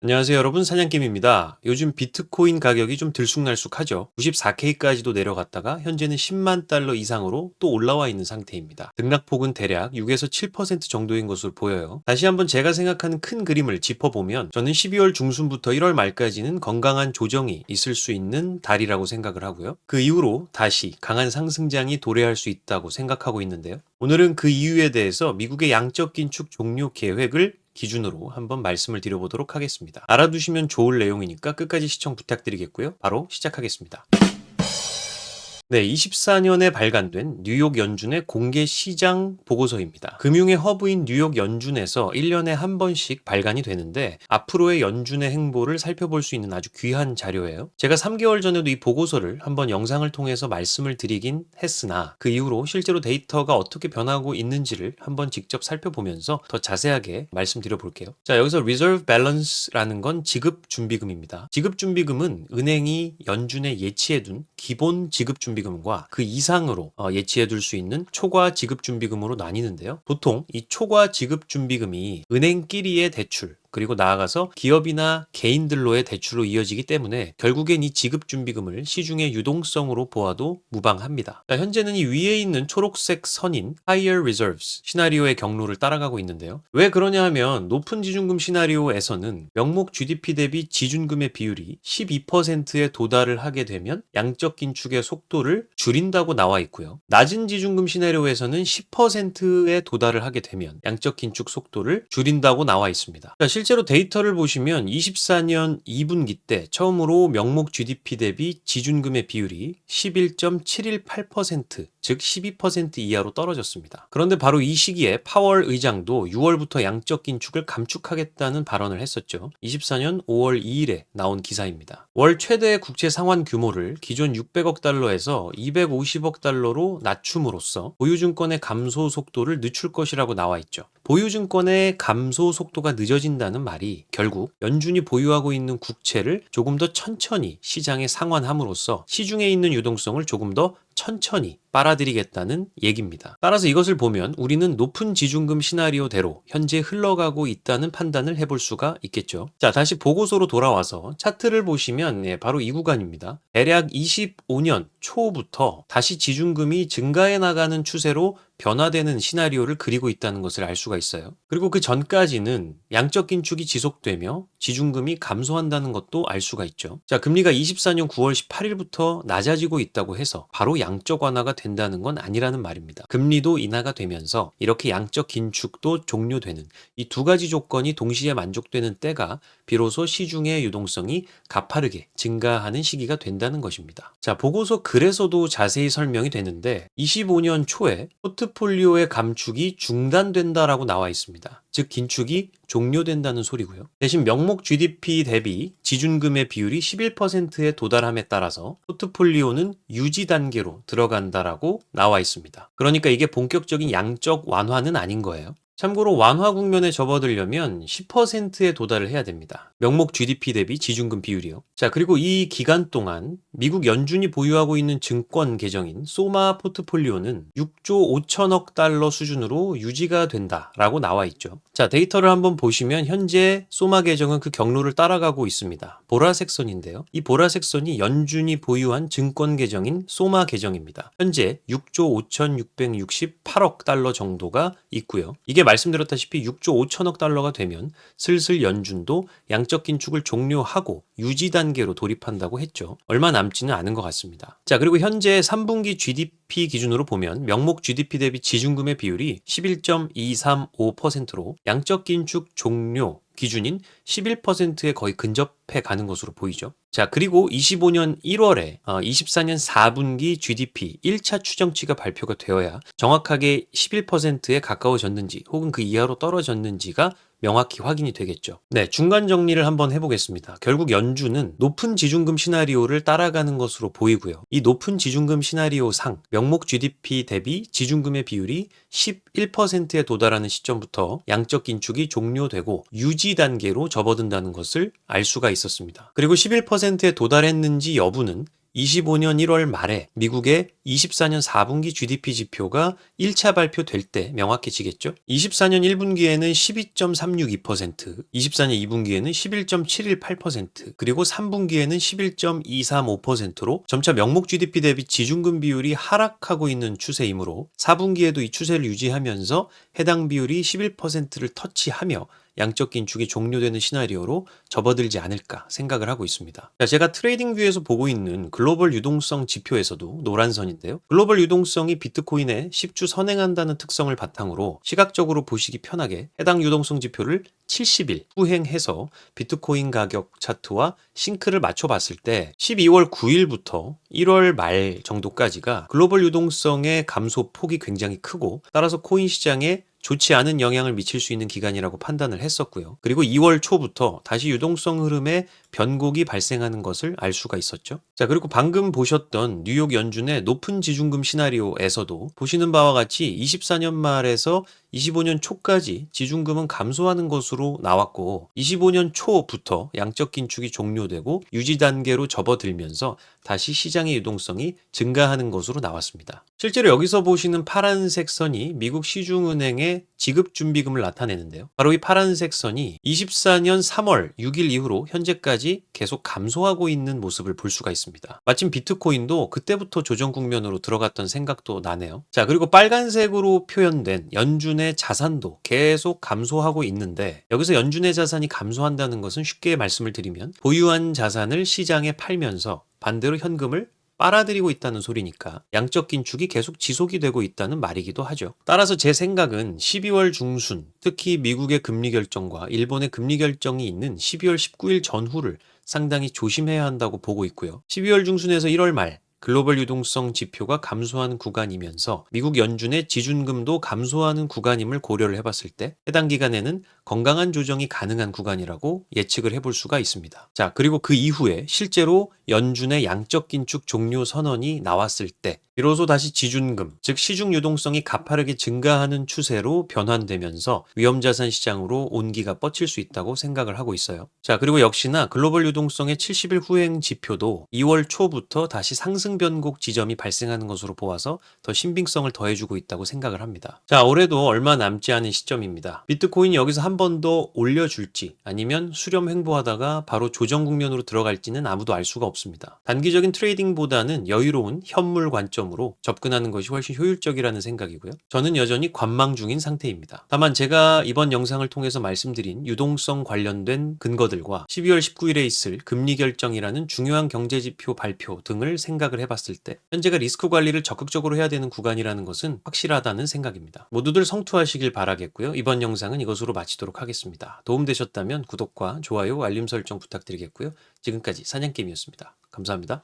안녕하세요 여러분, 사냥개입니다. 요즘 비트코인 가격이 좀 들쑥날쑥하죠. 94K까지도 내려갔다가 현재는 10만 달러 이상으로 또 올라와 있는 상태입니다. 등락폭은 대략 6에서 7% 정도인 것으로 보여요. 다시 한번 제가 생각하는 큰 그림을 짚어보면 저는 12월 중순부터 1월 말까지는 건강한 조정이 있을 수 있는 달이라고 생각을 하고요. 그 이후로 다시 강한 상승장이 도래할 수 있다고 생각하고 있는데요. 오늘은 그 이유에 대해서 미국의 양적 긴축 종료 계획을 기준으로 한번 말씀을 드려보도록 하겠습니다. 알아두시면 좋을 내용이니까 끝까지 시청 부탁드리겠고요. 바로 시작하겠습니다. 네, 24년에 발간된 뉴욕 연준의 공개 시장 보고서입니다. 금융의 허브인 뉴욕 연준에서 1년에 한 번씩 발간이 되는데 앞으로의 연준의 행보를 살펴볼 수 있는 아주 귀한 자료예요. 제가 3개월 전에도 이 보고서를 한번 영상을 통해서 말씀을 드리긴 했으나 그 이후로 실제로 데이터가 어떻게 변하고 있는지를 한번 직접 살펴보면서 더 자세하게 말씀드려 볼게요. 자, 여기서 Reserve Balance라는 건 지급준비금입니다. 지급준비금은 은행이 연준에 예치해둔 기본 지급준비금과 그 이상으로 예치해둘 수 있는 초과 지급준비금으로 나뉘는데요. 보통 이 초과 지급준비금이 은행끼리의 대출, 그리고 나아가서 기업이나 개인들로의 대출로 이어지기 때문에 결국엔 이 지급준비금을 시중의 유동성으로 보아도 무방합니다. 자, 현재는 이 위에 있는 초록색 선인 Higher Reserves 시나리오의 경로를 따라가고 있는데요. 왜 그러냐 하면 높은 지준금 시나리오에서는 명목 GDP 대비 지준금의 비율이 12%에 도달을 하게 되면 양적 긴축의 속도를 줄인다고 나와 있고요. 낮은 지준금 시나리오에서는 10%에 도달을 하게 되면 양적 긴축 속도를 줄인다고 나와 있습니다. 실제로 데이터를 보시면 24년 2분기 때 처음으로 명목 GDP 대비 지준금의 비율이 11.718%, 즉 12% 이하로 떨어졌습니다. 그런데 바로 이 시기에 파월 의장도 6월부터 양적 긴축을 감축하겠다는 발언을 했었죠. 24년 5월 2일에 나온 기사입니다. 월 최대 국채 상환 규모를 기존 600억 달러에서 250억 달러로 낮춤으로써 보유증권의 감소 속도를 늦출 것이라고 나와 있죠. 보유증권의 감소 속도가 늦어진다는 말이 결국 연준이 보유하고 있는 국채를 조금 더 천천히 시장에 상환함으로써 시중에 있는 유동성을 조금 더 천천히 빨아들이겠다는 얘기입니다. 따라서 이것을 보면 우리는 높은 지준금 시나리오대로 현재 흘러가고 있다는 판단을 해볼 수가 있겠죠. 자, 다시 보고서로 돌아와서 차트를 보시면 바로 이 구간입니다. 대략 25년 초부터 다시 지준금이 증가해 나가는 추세로 변화되는 시나리오를 그리고 있다는 것을 알 수가 있어요. 그리고 그 전까지는 양적 긴축이 지속되며 지준금이 감소한다는 것도 알 수가 있죠. 자, 금리가 24년 9월 18일부터 낮아지고 있다고 해서 바로 양적 완화가 된다는 건 아니라는 말입니다. 금리도 인하가 되면서 이렇게 양적 긴축도 종료되는 이 두 가지 조건이 동시에 만족되는 때가 비로소 시중의 유동성이 가파르게 증가하는 시기가 된다는 것입니다. 자, 보고서 글에서도 자세히 설명이 되는데 25년 초에 포트폴리오의 감축이 중단된다라고 나와 있습니다. 즉 긴축이 종료된다는 소리고요. 대신 명목 GDP 대비 지준금의 비율이 11%에 도달함에 따라서 포트폴리오는 유지 단계로 들어간다라고 나와 있습니다. 그러니까 이게 본격적인 양적 완화는 아닌 거예요. 참고로 완화 국면에 접어들려면 10%에 도달을 해야 됩니다. 명목 GDP 대비 지준금 비율이요. 자, 그리고 이 기간 동안 미국 연준이 보유하고 있는 증권 계정인 소마 포트폴리오는 6조 5천억 달러 수준으로 유지가 된다라고 나와 있죠. 자, 데이터를 한번 보시면 현재 소마 계정은 그 경로를 따라가고 있습니다. 보라색 선인데요. 이 보라색 선이 연준이 보유한 증권 계정인 소마 계정입니다. 현재 6조 5,668억 달러 정도가 있고요. 이게 말씀드렸다시피 6조 5천억 달러가 되면 슬슬 연준도 양적 긴축을 종료하고 유지 단계로 돌입한다고 했죠. 얼마 남지는 않은 것 같습니다. 자, 그리고 현재 3분기 GDP 기준으로 보면 명목 GDP 대비 지준금의 비율이 11.235%로 양적 긴축 종료 기준인 11%에 거의 근접해 가는 것으로 보이죠. 자, 그리고 25년 1월에 24년 4분기 GDP 1차 추정치가 발표가 되어야 정확하게 11%에 가까워졌는지 혹은 그 이하로 떨어졌는지가 명확히 확인이 되겠죠. 네, 중간 정리를 한번 해보겠습니다. 결국 연준은 높은 지준금 시나리오를 따라가는 것으로 보이고요. 이 높은 지준금 시나리오 상 명목 GDP 대비 지준금의 비율이 11%에 도달하는 시점부터 양적 긴축이 종료되고 유지 단계로 접어든다는 것을 알 수가 있었습니다. 그리고 11%에 도달했는지 여부는 25년 1월 말에 미국의 24년 4분기 GDP 지표가 1차 발표될 때 명확해지겠죠? 24년 1분기에는 12.362%, 24년 2분기에는 11.718%, 그리고 3분기에는 11.235%로 점차 명목 GDP 대비 지준금 비율이 하락하고 있는 추세이므로 4분기에도 이 추세를 유지하면서 해당 비율이 11%를 터치하며 양적 긴축이 종료되는 시나리오로 접어들지 않을까 생각을 하고 있습니다. 자, 제가 트레이딩 뷰에서 보고 있는 글로벌 유동성 지표에서도 노란 선인데요. 글로벌 유동성이 비트코인에 10주 선행한다는 특성을 바탕으로 시각적으로 보시기 편하게 해당 유동성 지표를 70일 후행해서 비트코인 가격 차트와 싱크를 맞춰봤을 때 12월 9일부터 1월 말 정도까지가 글로벌 유동성의 감소 폭이 굉장히 크고 따라서 코인 시장에 좋지 않은 영향을 미칠 수 있는 기간이라고 판단을 했었고요. 그리고 2월 초부터 다시 유동성 흐름에 변곡이 발생하는 것을 알 수가 있었죠. 자, 그리고 방금 보셨던 뉴욕 연준의 높은 지준금 시나리오에서도 보시는 바와 같이 24년 말에서 25년 초까지 지준금은 감소하는 것으로 나왔고 25년 초부터 양적 긴축이 종료되고 유지 단계로 접어들면서 다시 시장의 유동성이 증가하는 것으로 나왔습니다. 실제로 여기서 보시는 파란색 선이 미국 시중은행의 지급준비금을 나타내는데요. 바로 이 파란색 선이 24년 3월 6일 이후로 현재까지 계속 감소하고 있는 모습을 볼 수가 있습니다. 마침 비트코인도 그때부터 조정 국면으로 들어갔던 생각도 나네요. 자, 그리고 빨간색으로 표현된 연준의 자산도 계속 감소하고 있는데 여기서 연준의 자산이 감소한다는 것은 쉽게 말씀을 드리면 보유한 자산을 시장에 팔면서 반대로 현금을 빨아들이고 있다는 소리니까 양적 긴축이 계속 지속이 되고 있다는 말이기도 하죠. 따라서 제 생각은 12월 중순, 특히 미국의 금리 결정과 일본의 금리 결정이 있는 12월 19일 전후를 상당히 조심해야 한다고 보고 있고요. 12월 중순에서 1월 말 글로벌 유동성 지표가 감소하는 구간이면서 미국 연준의 지준금도 감소하는 구간임을 고려를 해봤을 때 해당 기간에는 건강한 조정이 가능한 구간이라고 예측을 해볼 수가 있습니다. 자, 그리고 그 이후에 실제로 연준의 양적 긴축 종료 선언이 나왔을 때 비로소 다시 지준금, 즉 시중 유동성이 가파르게 증가하는 추세로 변환되면서 위험자산 시장으로 온기가 뻗칠 수 있다고 생각을 하고 있어요. 자, 그리고 역시나 글로벌 유동성의 70일 후행 지표도 2월 초부터 다시 상승 변곡 지점이 발생하는 것으로 보아서 더 신빙성을 더해주고 있다고 생각을 합니다. 자, 올해도 얼마 남지 않은 시점입니다. 비트코인이 여기서 한 번 더 올려줄지 아니면 수렴 횡보하다가 바로 조정 국면으로 들어갈지는 아무도 알 수가 없습니다. 단기적인 트레이딩보다는 여유로운 현물 관점으로 접근하는 것이 훨씬 효율적이라는 생각이고요. 저는 여전히 관망 중인 상태입니다. 다만 제가 이번 영상을 통해서 말씀드린 유동성 관련된 근거들과 12월 19일에 있을 금리 결정이라는 중요한 경제지표 발표 등을 생각을 해봤을 때 현재가 리스크 관리를 적극적으로 해야 되는 구간이라는 것은 확실하다는 생각입니다. 모두들 성투하시길 바라겠고요. 이번 영상은 이것으로 마치도록 하겠습니다. 도움되셨다면 구독과 좋아요, 알림 설정 부탁드리겠고요. 지금까지 사냥개미였습니다. 감사합니다.